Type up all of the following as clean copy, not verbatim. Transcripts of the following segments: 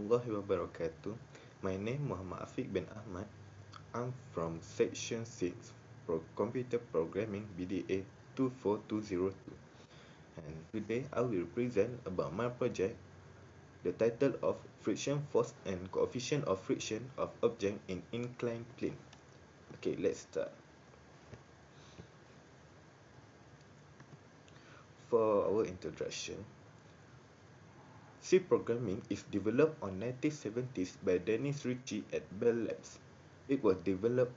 Warahmatullahi wabarakatuh. My name Muhammad Afiq bin Ahmad. I'm from Section 6 Computer Programming BDA 24202. And today I will present about my project, the title of Friction Force and Coefficient of Friction of Object in Inclined Plane. Okay, let's start. For our introduction, C programming is developed on 1970s by Dennis Ritchie at Bell Labs. It was developed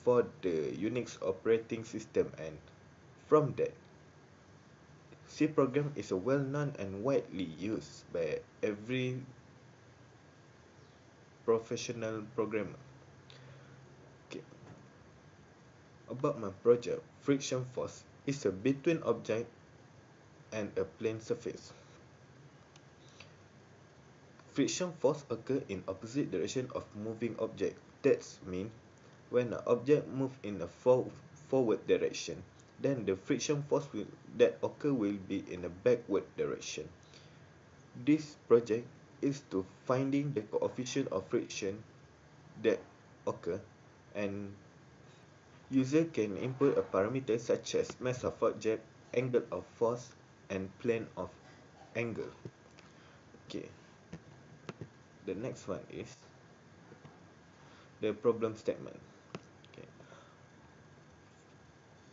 for the Unix operating system, and from that, C program is a well-known and widely used by every professional programmer. Okay. About my project, friction force is a between object and a plane surface. Friction force occur in opposite direction of moving object. That's mean when an object move in a forward direction, then the friction force that occur will be in a backward direction. This project is to finding the coefficient of friction that occur, and user can input a parameter such as mass of object, angle of force, and plane of angle. Okay, the next one is the problem statement. Okay.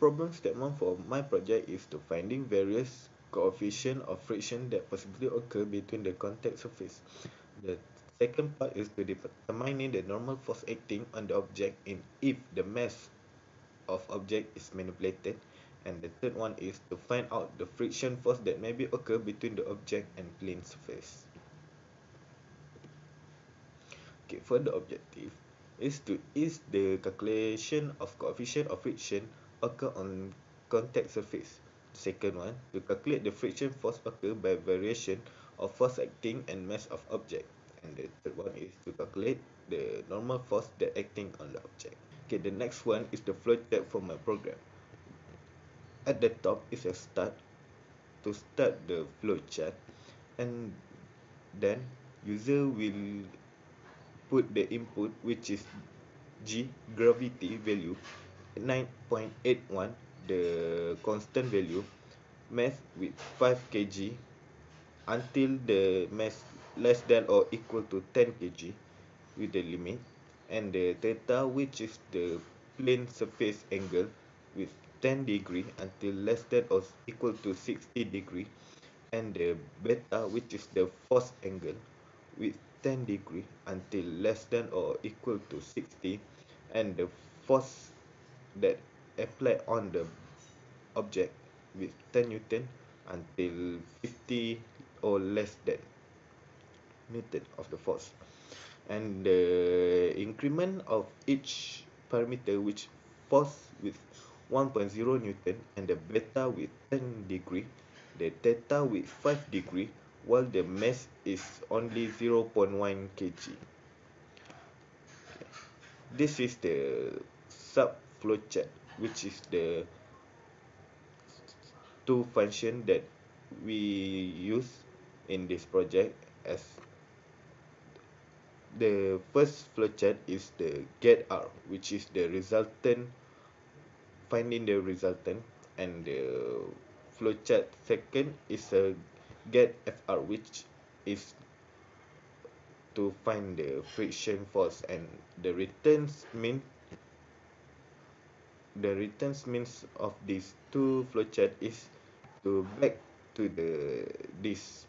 Problem statement for my project is to finding various coefficient of friction that possibly occur between the contact surface. The second part is to determining the normal force acting on the object in if the mass of object is manipulated. And the third one is to find out the friction force that may be occur between the object and plane surface. Okay, for the objective is to ease the calculation of coefficient of friction occur on contact surface. Second one, to calculate the friction force occur by variation of force acting and mass of object. And the third one is to calculate the normal force that acting on the object. Okay, the next one is the flowchart for my program. At the top is a start to start the flowchart, and then user will put the input, which is G gravity value 9.81, the constant value, mass with 5 kg until the mass less than or equal to 10 kg with the limit, and the theta, which is the plane surface angle with 10 degree until less than or equal to 60 degree, and the beta, which is the force angle with 10 degree until less than or equal to 60, and the force that apply on the object with 10 Newton until 50 or less than Newton of the force. And the increment of each parameter, which force with 1.0 Newton, and the beta with 10 degree, the theta with 5 degree, while the mass is only 0.1 kg. This is the sub flowchart, which is the two function that we use in this project. As the first flowchart is the get R, which is the resultant, finding the resultant, and the flowchart second is a get FR, which is to find the friction force, and the returns means of these two flowchart is to back to this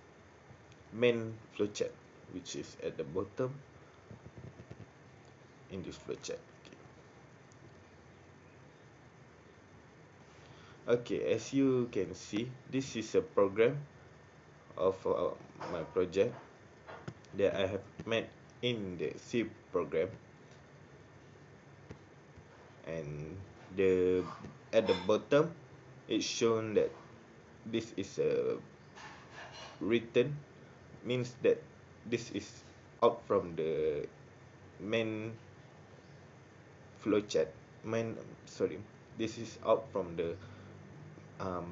main flowchart, which is at the bottom in this flowchart. Okay, as you can see, this is a program of my project that I have made in the C program, and the at the bottom it's shown that this is a written, means that this is out from the main flowchart. This is out from the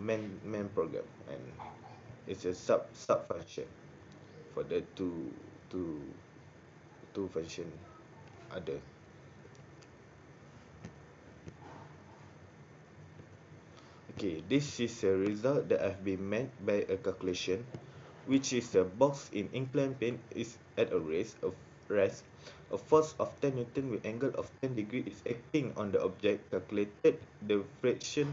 main program, and it's a sub function for the two to function other. Okay, this is a result that have been made by a calculation, which is a box in inclined plane is at a rest. A force of 10 Newton with angle of 10 degree is acting on the object. Calculated the friction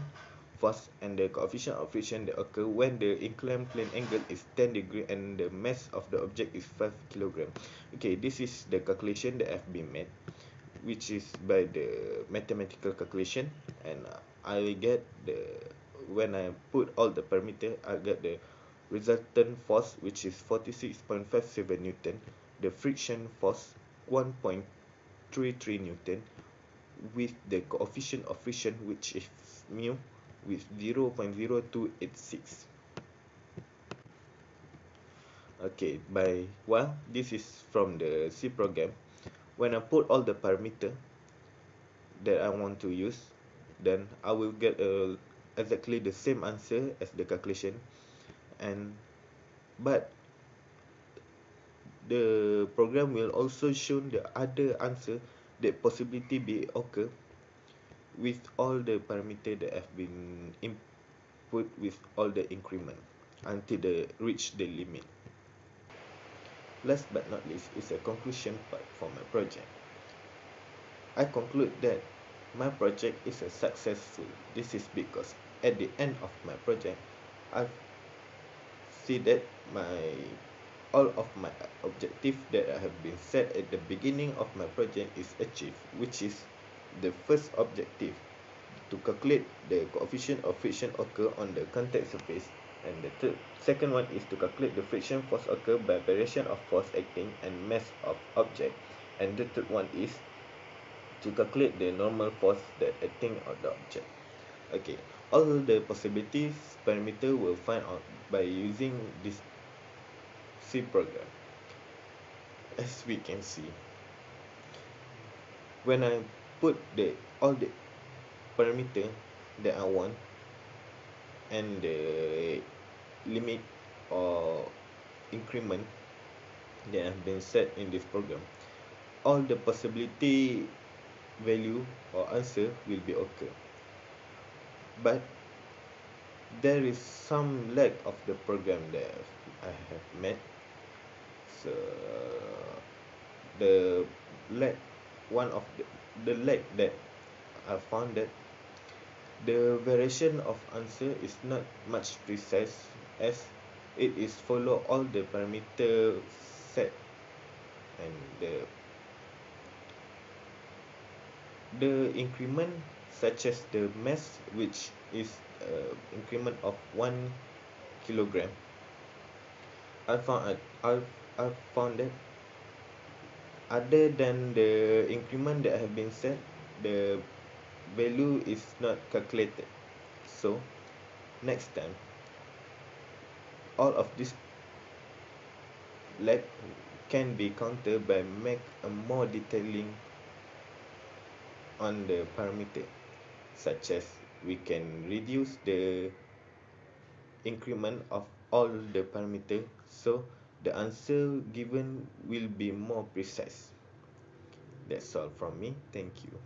force and the coefficient of friction that occur when the inclined plane angle is 10 degree and the mass of the object is 5 kilogram. Okay, this is the calculation that have been made, which is by the mathematical calculation, and I get the, when I put all the parameter, I get the resultant force, which is 46.57 Newton, the friction force 1.33 Newton, with the coefficient of friction, which is mu, with 0.0286. Okay, this is from the C program. When I put all the parameter that I want to use, then I will get exactly the same answer as the calculation, and but the program will also show the other answer that possibility be occur with all the parameter that have been input with all the increment until they reach the limit. Last but not least is a conclusion part for my project. I conclude that my project is a successful. This is because at the end of my project, I see that all of my objective that I have been set at the beginning of my project is achieved, which is the first objective, to calculate the coefficient of friction occur on the contact surface, and the second one is to calculate the friction force occur by variation of force acting and mass of object, and the third one is to calculate the normal force that acting on the object. Okay, all the possibilities parameter will find out by using this C program. As we can see, when I put all the parameter that I want and the limit or increment that have been set in this program, all the possibility value or answer will be occur. But there is some lag of the program that I have met. So the lag, one of the lag that I found that the variation of answer is not much precise, as it is follow all the parameter set, and the increment, such as the mass, which is increment of 1 kilogram. I found that other than the increment that have been set, the value is not calculated. So next time, all of this lag can be countered by make a more detailing on the parameter, such as we can reduce the increment of all the parameter, so the answer given will be more precise. That's all from me. Thank you.